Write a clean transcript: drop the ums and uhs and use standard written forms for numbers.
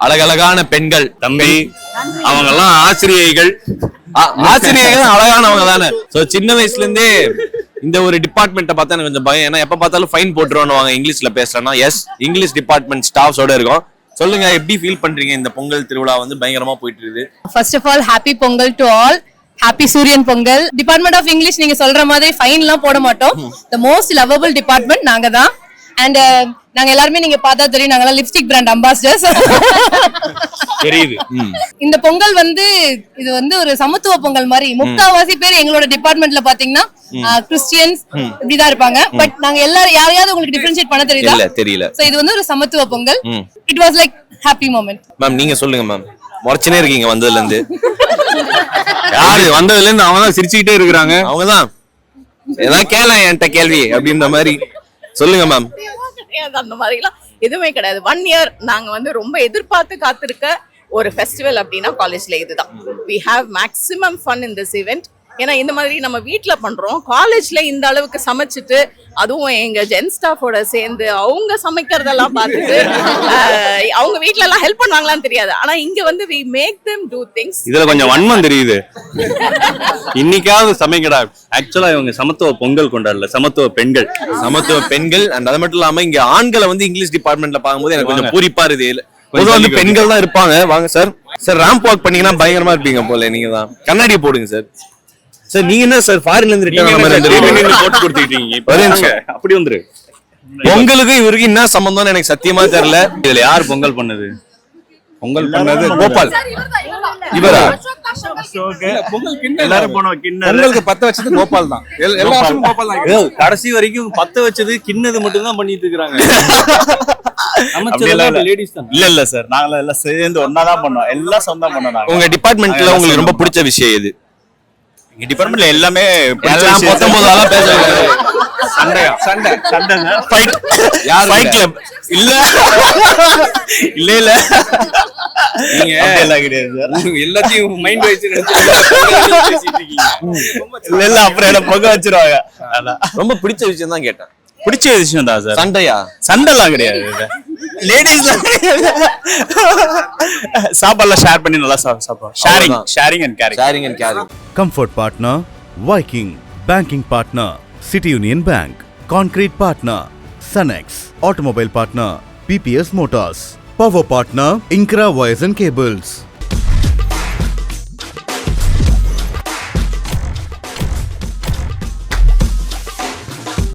அழகழகான பெண்கள் தம்பி, அவங்க எல்லாம் ஆசிரியைகள். ஆசிரியர்கள் அழகானவங்க தானே. சோ சின்ன வயசுல இருந்தே இந்த ஒரு டிபார்ட்மெண்ட்டை பார்த்தா எனக்கு கொஞ்சம் பயம். ஏன்னா எப்ப பார்த்தாலும் ஃபைன் போட்டுருவாங்க இங்கிலீஷ்ல பேசுறேன்னா. எஸ், இங்கிலீஷ் டிபார்ட்மெண்ட் ஸ்டாஃப்ஸோட இருக்கும். சொல்லுங்க, எப்படி ஃபீல் பண்றீங்க? இந்த பொங்கல் திருவிழா வந்து பயங்கரமா போயிட்டு இருக்குது. First of all happy Pongal to all. Happy Suriyan Pongal. Department of English நீங்க சொல்ற மாதிரி ஃபைன் எல்லாம் போட மாட்டோம். தி மோஸ்ட் லவபிள் டிபார்ட்மெண்ட் நாங்க தான். அண்ட் நாங்க எல்லாருமே நீங்க பார்த்தா தெரியும், நாங்க லிப்ஸ்டிக் பிராண்ட் அம்பாசிடர்ஸ். தெரியுது. இந்த பொங்கல் வந்து இது வந்து ஒரு சமத்துவ பொங்கல் மாதிரி. முக்காவாசி பேர் எங்களோட டிபார்ட்மெண்ட்ல பாத்தீங்கன்னா கிறிஸ்டியன்ஸ் இப்படிதான் இருப்பாங்க. பட் நாங்க எல்லாரும் யாரையாவது உங்களுக்கு டிஃபரன்ஷியேட் பண்ண தெரியுதா? இல்ல, தெரியல. சோ இது வந்து ஒரு சமத்துவ Pongal. It was like happy moment. Ma'am நீங்க சொல்லுங்க மேம். முறைச்சனே இருக்கீங்க வந்ததுல இருந்து. யாரு வந்ததுல இருந்து அவங்க தான் சிரிச்சுக்கிட்டே இருக்கிறாங்க. அவங்கதான் ஏதாவது கேள என்கிட்ட கேள்வி அப்படின்ற மாதிரி சொல்லுங்க மேம். அந்த மாதிரி எல்லாம் எதுவுமே கிடையாது. 1 year நாங்க வந்து ரொம்ப எதிர்பார்த்து காத்திருக்க ஒரு ஃபெஸ்டிவல் அப்படின்னா காலேஜ்ல இதுதான். we have maximum fun in this event. ஏன்னா இந்த மாதிரி நம்ம வீட்ல பண்றோம், காலேஜ்ல இந்த அளவுக்கு சமைச்சிட்டு, அதுவும் எங்க ஜென் ஸ்டாஃபோட சேர்ந்து அவங்க சமைக்கிறதெல்லாம் பார்த்துட்டு அவங்க வீட்ல எல்லாம் ஹெல்ப் பண்ணுவாங்களான்னு தெரியாது. ஆனா இங்க வந்து we make them do things. இதுல கொஞ்சம் வன்மம் தெரியுது. இன்னைக்காவது சமைக்கடா. ஆக்சுவலா இவங்க சமத்துவ பொங்கல் கொண்டாடல, சமத்துவ பெண்கள். சமத்துவ பெண்கள். அண்ட் அது மட்டும் இல்லாம இங்க ஆண்களை வந்து இங்கிலீஷ் டிபார்ட்மெண்ட்ல பாக்கும்போது எனக்கு கொஞ்சம் பூரிப்பா இருக்கு. பொதுவா வந்து பெண்கள் தான் இருப்பாங்க. வாங்க சார். சார் ரேம்ப் வாக் பண்ணீங்கன்னா பயங்கரமா இருப்பீங்க போல. நீங்க தான் கண்ணாடி போடுங்க சார். சார் நீங்க என்ன சார் ஃபாரின்ல இருந்து ரிட்டர்ன் போட்டு கொடுத்துட்டீங்க? அப்படி வந்துரு. பொங்கலுக்கு இவருக்கு என்ன சம்பந்தம்னு எனக்கு சத்தியமா தெரியல. இதுல யார் பொங்கல் பண்ணது? பொங்கல் பண்ணது கோபால். இவரா? எல்லாரும் போனோம். பொங்கலுக்கு பத்த வச்சது கோபால் தான். எல்லா வருஷமும் கோபால் தான். கடைசி வரைக்கும் பத்த வச்சது கிண்ணது மட்டும் தான் பண்ணிட்டு இருக்காங்க. இல்ல சார், நாங்க எல்லாம் சேர்ந்து ஒன்னாதான் பண்ணோம். எல்லாம் சொந்தம் பண்ணோம். உங்க டிபார்ட்மெண்ட்ல உங்களுக்கு ரொம்ப பிடிச்ச விஷயம் எது? எங்க டிபார்ட்மெண்ட்ல எல்லாமே எல்லாம் 19 ஆளா பேசுறாங்க. சண்டை ஃபைட். யார் ஃபைட் கிளப்? இல்ல நீங்க எல்லாம் கிடையாது சார். எல்லாத்தையும் மைண்ட் வைஸ் இல்ல அப்புறம் என்ன பொங்க வச்சிருவாங்க. ரொம்ப பிடிச்ச விஷயம் தான் கேட்டேன். பிடிச்ச விஷயம் தான் சார். சண்டையா? சண்டைலாம் கிடையாது. லேடிஸ் சாப்பாடுலாம் ஷேர் பண்ணி நல்லா சாப்பிடுவோம். Sharing and caring. Comfort partner Viking, banking partner City Union Bank, concrete partner Sunex, automobile partner PPS Motors, power partner Incra Wires and Cables.